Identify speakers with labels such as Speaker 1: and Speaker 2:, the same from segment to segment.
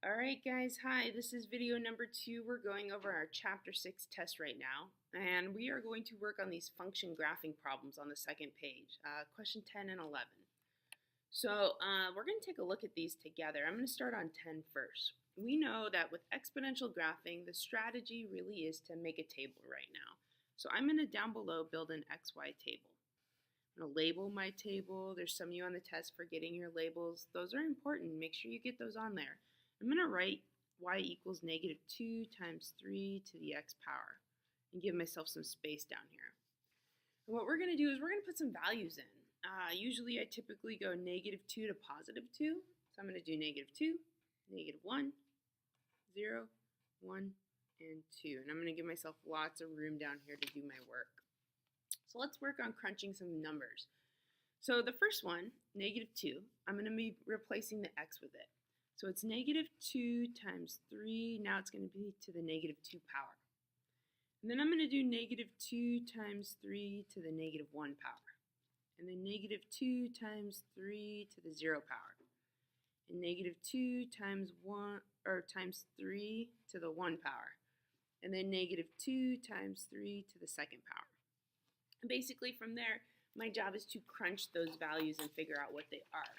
Speaker 1: Alright guys, hi, this is video number 2. We're going over our chapter 6 test right now, and we are going to work on these function graphing problems on the second page, question 10 and 11. So we're going to take a look at these together. I'm going to start on 10 first. We know that with exponential graphing, the strategy really is to make a table right now. So I'm going to down below build an XY table. I'm going to label my table. There's some of you on the test forgetting your labels. Those are important. Make sure you get those on there. I'm going to write y equals negative 2 times 3 to the x power and give myself some space down here. And what we're going to do is we're going to put some values in. Usually I typically go negative 2 to positive 2. So I'm going to do negative 2, negative 1, 0, 1, and 2. And I'm going to give myself lots of room down here to do my work. So let's work on crunching some numbers. So the first one, negative 2, I'm going to be replacing the x with it. So it's negative 2 times 3. Now it's going to be to the negative 2 power. And then I'm going to do negative 2 times 3 to the negative 1 power. And then negative 2 times 3 to the 0 power. And negative 2 times 3 to the 1 power. And then negative 2 times 3 to the second power. And basically from there, my job is to crunch those values and figure out what they are.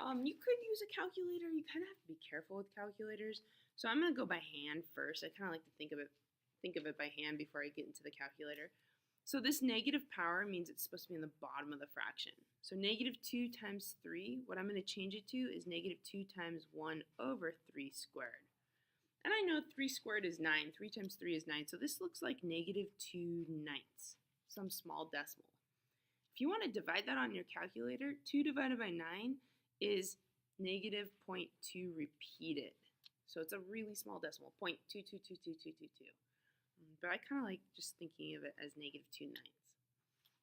Speaker 1: You could use a calculator. You kind of have to be careful with calculators. So I'm going to go by hand first. I kind of like to think of it by hand before I get into the calculator. So this negative power means it's supposed to be in the bottom of the fraction. So negative 2 times 3, what I'm going to change it to is negative 2 times 1 over 3 squared. And I know 3 squared is 9. 3 times 3 is 9. So this looks like negative 2/9, some small decimal. If you want to divide that on your calculator, 2 divided by 9 is negative 0.2 repeated. So it's a really small decimal, 0.2222222. But I kind of like just thinking of it as negative 2/9.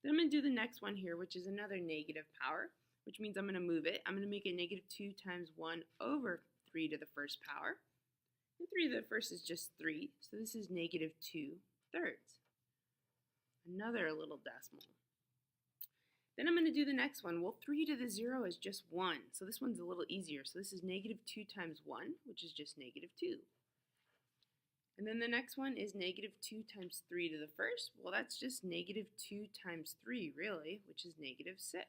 Speaker 1: Then I'm going to do the next one here, which is another negative power, which means I'm going to move it. I'm going to make it negative 2 times 1 over 3 to the first power. And 3 to the first is just 3, so this is negative 2/3. Another little decimal. Then I'm going to do the next one. Well, 3 to the 0 is just 1, so this one's a little easier. So this is negative 2 times 1, which is just negative 2. And then the next one is negative 2 times 3 to the first. Well, that's just negative 2 times 3, really, which is negative 6.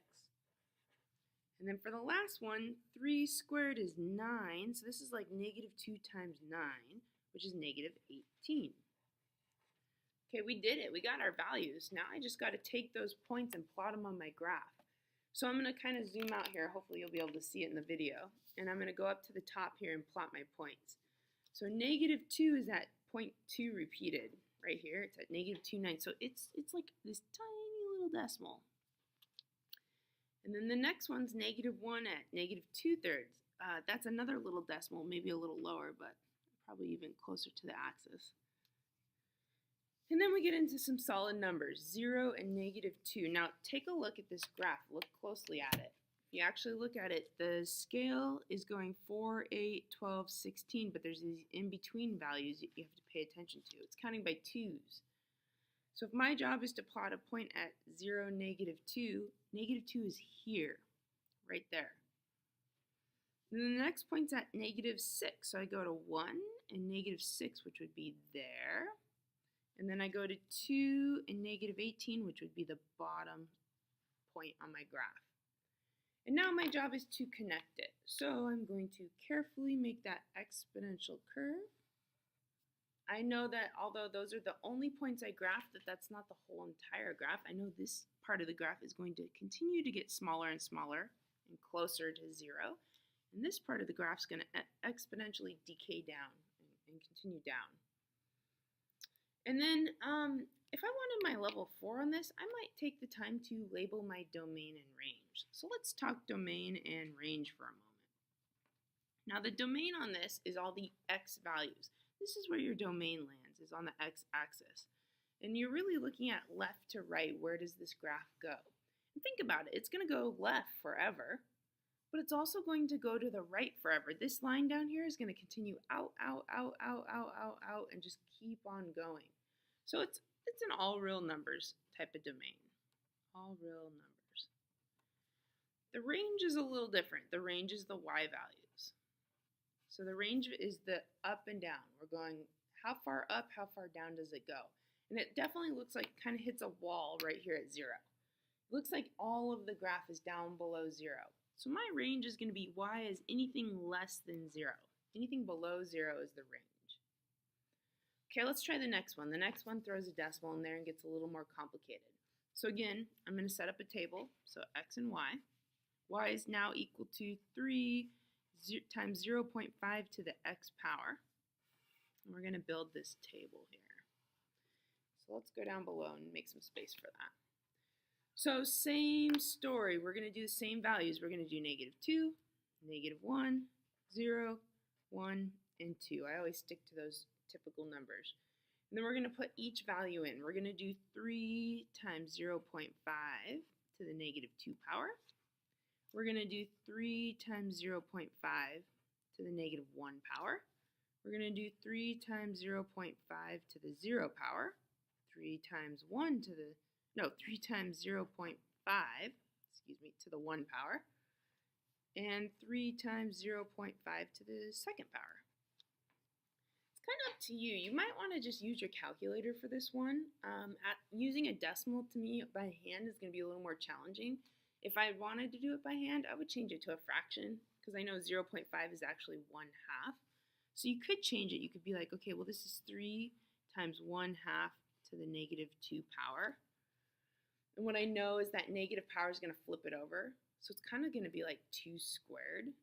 Speaker 1: And then for the last one, 3 squared is 9, so this is like negative 2 times 9, which is negative 18. Okay, we did it. We got our values. Now I just got to take those points and plot them on my graph. So I'm going to kind of zoom out here. Hopefully you'll be able to see it in the video. And I'm going to go up to the top here and plot my points. So negative 2 is at 0.2 repeated right here. It's at negative 2/9. So it's like this tiny little decimal. And then the next one's negative 1 at negative 2/3. That's another little decimal, maybe a little lower, but probably even closer to the axis. And then we get into some solid numbers, 0 and negative 2. Now take a look at this graph. Look closely at it. If you actually look at it, the scale is going 4, 8, 12, 16, but there's these in-between values that you have to pay attention to. It's counting by 2's. So if my job is to plot a point at 0, negative 2 is here, right there. And then the next point's at negative 6, so I go to 1 and negative 6, which would be there. And then I go to 2 and negative 18, which would be the bottom point on my graph. And now my job is to connect it. So I'm going to carefully make that exponential curve. I know that although those are the only points I graphed, that's not the whole entire graph. I know this part of the graph is going to continue to get smaller and smaller and closer to 0. And this part of the graph is going to exponentially decay down and continue down. And then if I wanted my level 4 on this, I might take the time to label my domain and range. So let's talk domain and range for a moment. Now the domain on this is all the x values. This is where your domain lands, is on the x-axis. And you're really looking at left to right, where does this graph go? And think about it, it's going to go left forever, but it's also going to go to the right forever. This line down here is going to continue out, and just keep on going. So it's an all real numbers type of domain. All real numbers. The range is a little different. The range is the y values. So the range is the up and down. We're going how far up, how far down does it go? And it definitely looks like it kind of hits a wall right here at 0. It looks like all of the graph is down below 0. So my range is going to be y is anything less than 0. Anything below 0 is the range. Okay, let's try the next one. The next one throws a decimal in there and gets a little more complicated. So again, I'm going to set up a table. So x and y. Y is now equal to 3 times 0.5 to the x power. And we're going to build this table here. So let's go down below and make some space for that. So same story. We're going to do the same values. We're going to do -2, -1, 0, 1, and 2. I always stick to those typical numbers. And then we're going to put each value in. We're going to do 3 times 0.5 to the -2 power. We're going to do 3 times 0.5 to the -1 power. We're going to do 3 times 0.5 to the 0 power. 3 times 3 times 0.5, to the 1 power. And 3 times 0.5 to the 2nd power. It's kind of up to you. You might want to just use your calculator for this one. Using a decimal to me by hand is going to be a little more challenging. If I wanted to do it by hand, I would change it to a fraction because I know 0.5 is actually 1/2. So you could change it. You could be like, okay, well this is 3 times 1/2 to the -2 power. And what I know is that negative power is going to flip it over. So it's kind of going to be like 2 squared,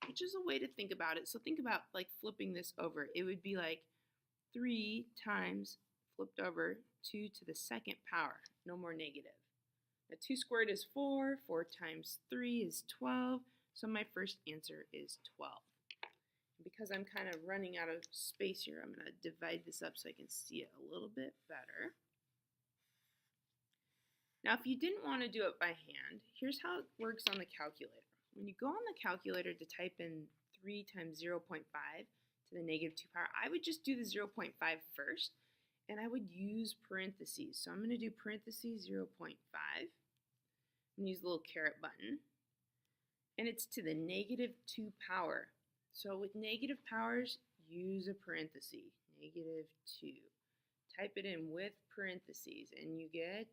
Speaker 1: which is a way to think about it. So think about like flipping this over. It would be like 3 times flipped over 2 to the 2nd power. No more negative. Now 2 squared is 4. 4 times 3 is 12. So my first answer is 12. And because I'm kind of running out of space here, I'm going to divide this up so I can see it a little bit better. Now, if you didn't want to do it by hand, here's how it works on the calculator. When you go on the calculator to type in 3 times 0.5 to the -2 power, I would just do the 0.5 first, and I would use parentheses. So I'm going to do parentheses 0.5. I'm going to use the little caret button. And it's to the -2 power. So with negative powers, use a parenthesis, -2. Type it in with parentheses, and you get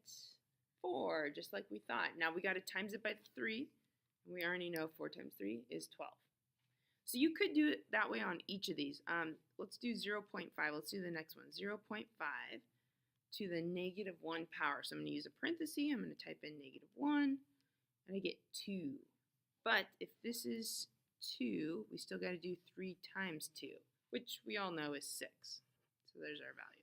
Speaker 1: 4, just like we thought. Now we got to times it by 3. And we already know 4 times 3 is 12. So you could do it that way on each of these. Let's do 0.5. Let's do the next one. 0.5 to the -1 power. So I'm going to use a parenthesis. I'm going to type in -1, and I get 2. But if this is 2, we still got to do 3 times 2, which we all know is 6. So there's our value.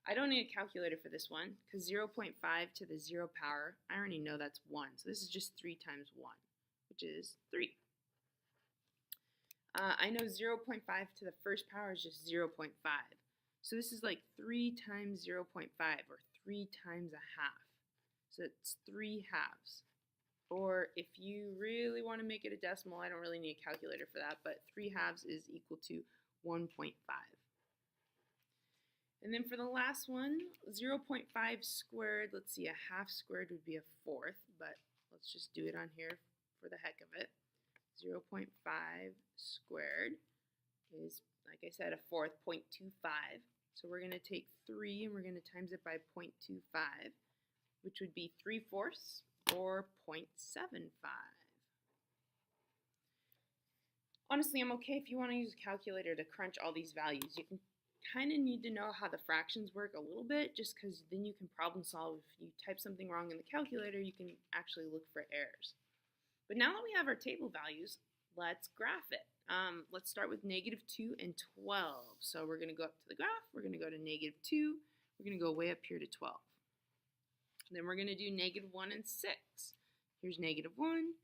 Speaker 1: I don't need a calculator for this one because 0.5 to the 0 power, I already know that's 1. So this is just 3 times 1, which is 3. I know 0.5 to the first power is just 0.5. So this is like 3 times 0.5 or 3 times a half. So it's 3 halves. Or if you really want to make it a decimal, I don't really need a calculator for that, but 3 halves is equal to 1.5. And then for the last one, 0.5 squared, let's see, a half squared would be a 4th, but let's just do it on here for the heck of it. 0.5 squared is, like I said, a 4th, 0.25. So we're going to take 3 and we're going to times it by 0.25, which would be 3/4 or 0.75. Honestly, I'm okay if you want to use a calculator to crunch all these values. You can kind of need to know how the fractions work a little bit, just because then you can problem solve. If you type something wrong in the calculator, you can actually look for errors. But now that we have our table values, let's graph it. Let's start with -2 and 12. So we're going to go up to the graph. We're going to go to -2. We're going to go way up here to 12. And then we're going to do -1 and 6. Here's -1.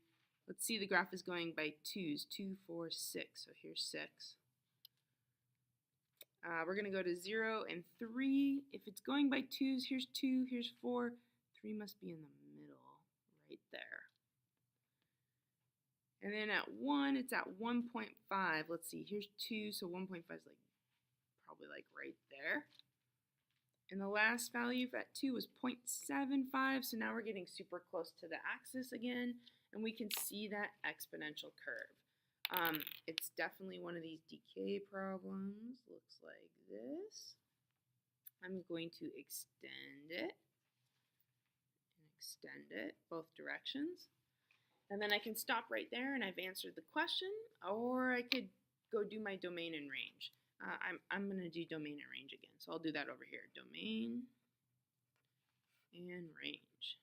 Speaker 1: Let's see, the graph is going by 2s. 2, 4, 6. So here's 6. We're going to go to 0 and 3. If it's going by 2s, here's 2, here's 4. 3 must be in the middle, right there. And then at 1, it's at 1.5. Let's see, here's 2, so 1.5 is probably right there. And the last value at 2 was 0.75, so now we're getting super close to the axis again, and we can see that exponential curve. It's definitely one of these decay problems. Looks like this. I'm going to extend it both directions. And then I can stop right there and I've answered the question, or I could go do my domain and range. I'm going to do domain and range again, so I'll do that over here. Domain and range.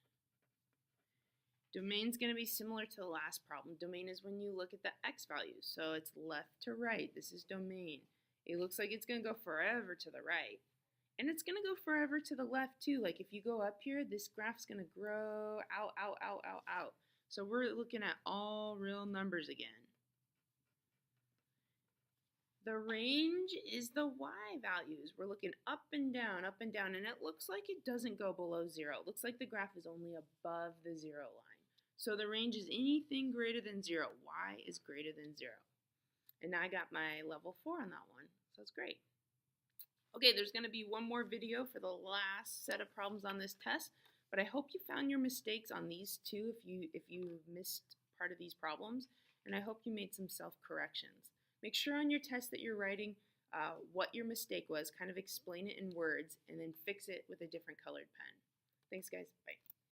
Speaker 1: Domain's going to be similar to the last problem. Domain is when you look at the x values, so it's left to right. This is domain. It looks like it's going to go forever to the right. And it's going to go forever to the left too. Like if you go up here, this graph's going to grow out. So we're looking at all real numbers again. The range is the y values. We're looking up and down, and it looks like it doesn't go below 0. It looks like the graph is only above the 0 line. So the range is anything greater than 0. Y is greater than 0. And now I got my level 4 on that one, so that's great. Okay, there's going to be one more video for the last set of problems on this test, but I hope you found your mistakes on these two if you missed part of these problems, and I hope you made some self-corrections. Make sure on your test that you're writing what your mistake was, kind of explain it in words, and then fix it with a different colored pen. Thanks, guys. Bye.